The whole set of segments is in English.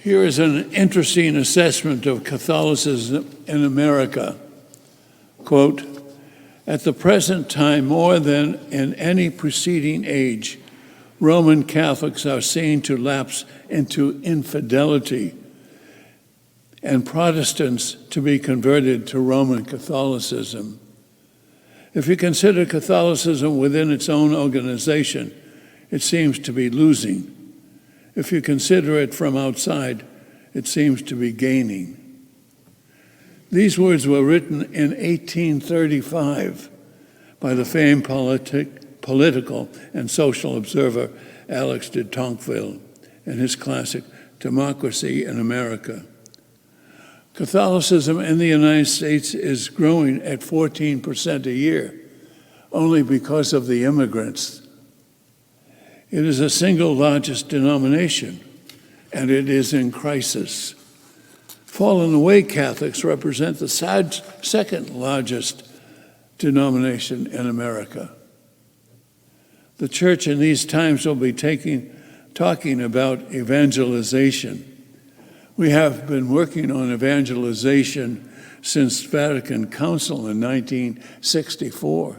Here is an interesting assessment of Catholicism in America. Quote, "At the present time, more than in any preceding age, Roman Catholics are seen to lapse into infidelity and Protestants to be converted to Roman Catholicism. If you consider Catholicism within its own organization, it seems to be losing. If you consider it from outside, it seems to be gaining." These words were written in 1835 by the famed political and social observer Alex de Tocqueville in his classic Democracy in America. Catholicism in the United States is growing at 14% a year, only because of the immigrants. It is the single largest denomination, and it is in crisis. Fallen away Catholics represent the second largest denomination in America. The church in these times will be talking about evangelization. We have been working on evangelization since Vatican Council in 1964.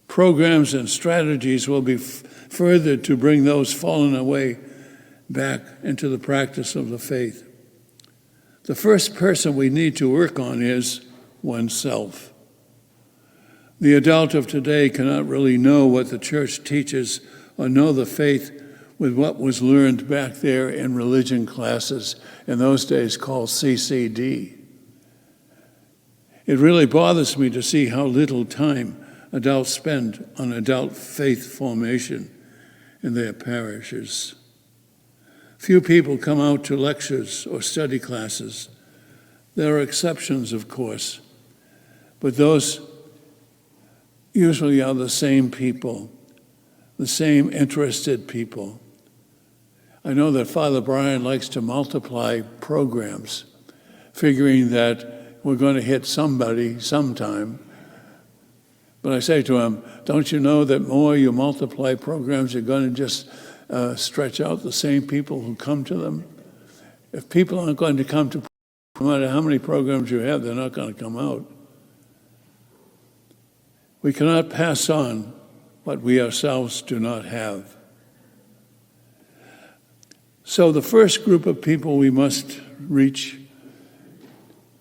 Programs and strategies will be furthered to bring those fallen away back into the practice of the faith. The first person we need to work on is oneself. The adult of today cannot really know what the church teaches or know the faith with what was learned back there in religion classes, in those days called CCD. It really bothers me to see how little time adults spend on adult faith formation in their parishes. Few people come out to lectures or study classes. There are exceptions, of course, but those usually are the same people, the same interested people. I know that Father Brian likes to multiply programs, figuring that we're going to hit somebody sometime. But I say to him, don't you know that more you multiply programs, you're going to just stretch out the same people who come to them? If people aren't going to come to, no matter how many programs you have, they're not going to come out. We cannot pass on what we ourselves do not have. So the first group of people we must reach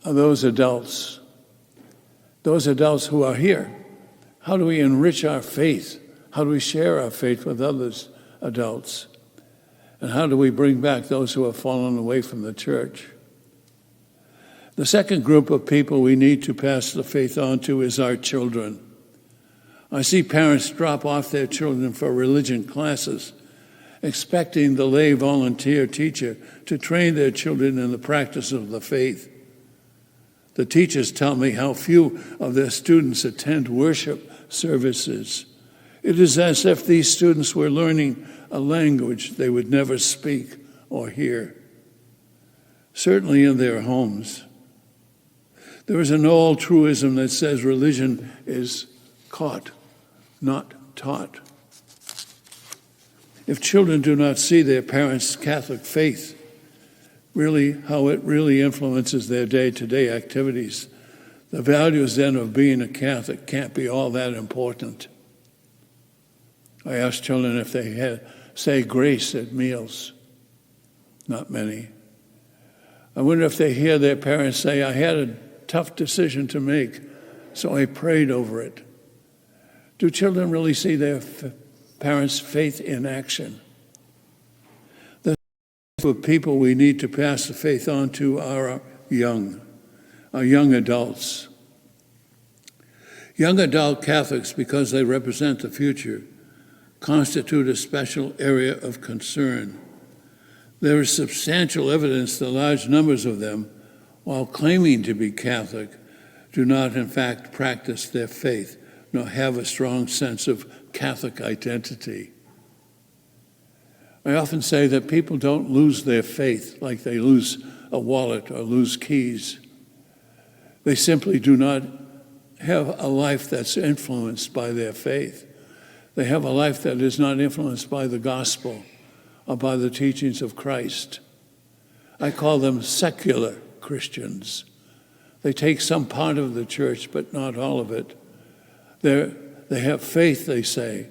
are those adults who are here. How do we enrich our faith? How do we share our faith with others, adults? And how do we bring back those who have fallen away from the church? The second group of people we need to pass the faith on to is our children. I see parents drop off their children for religion classes, expecting the lay volunteer teacher to train their children in the practice of the faith. The teachers tell me how few of their students attend worship services. It is as if these students were learning a language they would never speak or hear, certainly in their homes. There is an old truism that says religion is caught, not taught. If children do not see their parents' Catholic faith, how it really influences their day-to-day activities, the values then of being a Catholic can't be all that important. I ask children if they say grace at meals. Not many. I wonder if they hear their parents say, I had a tough decision to make, so I prayed over it. Do children really see their parents' faith in action? The type of people we need to pass the faith on to are our young adults. Young adult Catholics, because they represent the future, constitute a special area of concern. There is substantial evidence that large numbers of them, while claiming to be Catholic, do not in fact practice their faith, nor have a strong sense of Catholic identity. I often say that people don't lose their faith like they lose a wallet or lose keys. They simply do not have a life that's influenced by their faith. They have a life that is not influenced by the gospel or by the teachings of Christ. I call them secular Christians. They take some part of the church, but not all of it. They have faith, they say,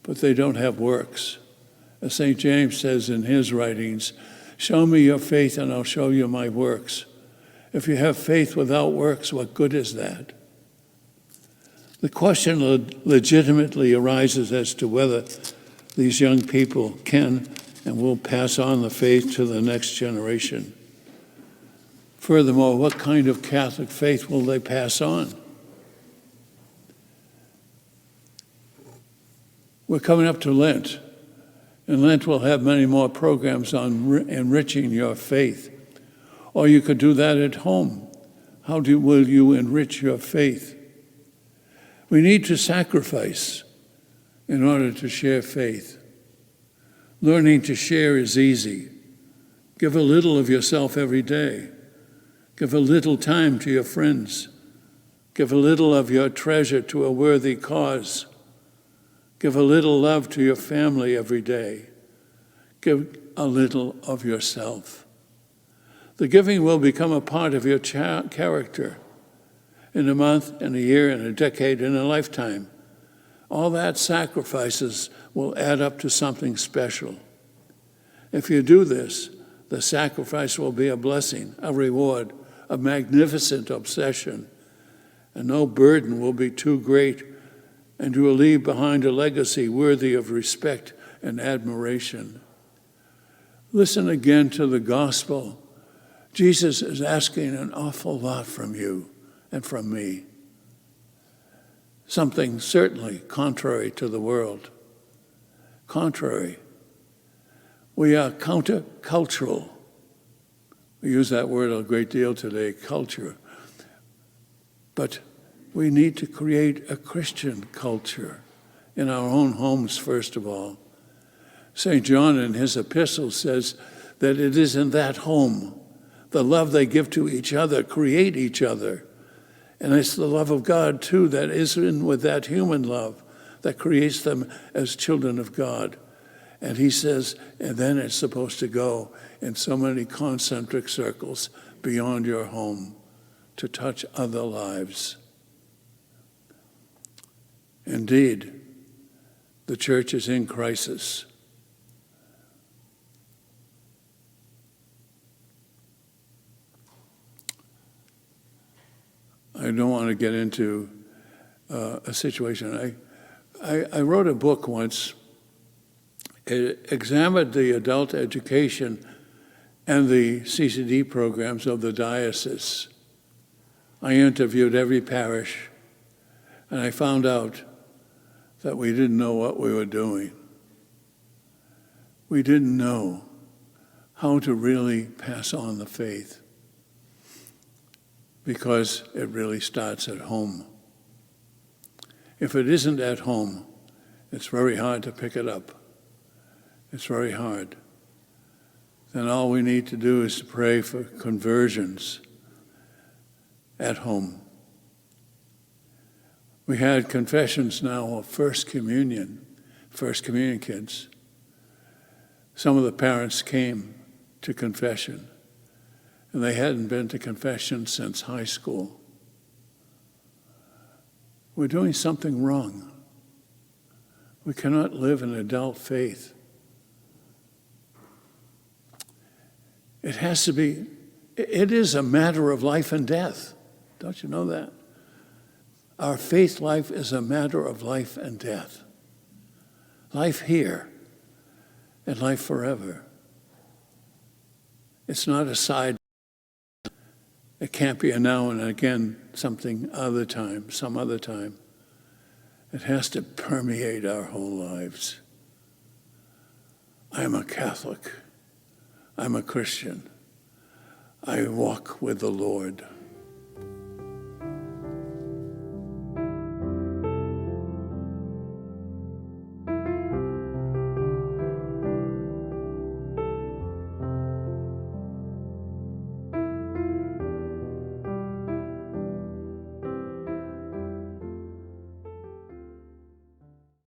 but they don't have works. As St. James says in his writings, show me your faith and I'll show you my works. If you have faith without works, what good is that? The question legitimately arises as to whether these young people can and will pass on the faith to the next generation. Furthermore, what kind of Catholic faith will they pass on? We're coming up to Lent, and Lent will have many more programs on enriching your faith. Or you could do that at home. How will you enrich your faith? We need to sacrifice in order to share faith. Learning to share is easy. Give a little of yourself every day. Give a little time to your friends. Give a little of your treasure to a worthy cause. Give a little love to your family every day. Give a little of yourself. The giving will become a part of your character in a month, in a year, in a decade, in a lifetime. All that sacrifices will add up to something special. If you do this, the sacrifice will be a blessing, a reward, a magnificent obsession, and no burden will be too great, and you will leave behind a legacy worthy of respect and admiration. Listen again to the gospel. Jesus is asking an awful lot from you and from me. Something certainly contrary to the world. Contrary. We are countercultural. We use that word a great deal today, culture. But we need to create a Christian culture in our own homes, first of all. St. John in his epistle says that it is in that home, the love they give to each other, create each other. And it's the love of God, too, that is in with that human love that creates them as children of God. And he says, and then it's supposed to go in so many concentric circles beyond your home to touch other lives. Indeed, the church is in crisis. I don't want to get into a situation. I wrote a book once. It examined the adult education and the CCD programs of the diocese. I interviewed every parish, and I found out that we didn't know what we were doing. We didn't know how to really pass on the faith, because it really starts at home. If it isn't at home, it's very hard to pick it up. It's very hard. Then all we need to do is to pray for conversions at home. We had confessions now of First Communion kids. Some of the parents came to confession, and they hadn't been to confession since high school. We're doing something wrong. We cannot live an adult faith. It has to be, it is a matter of life and death. Don't you know that? Our faith life is a matter of life and death. Life here and life forever. It's not a side. It can't be a now and again, some other time. It has to permeate our whole lives. I'm a Catholic. I'm a Christian. I walk with the Lord.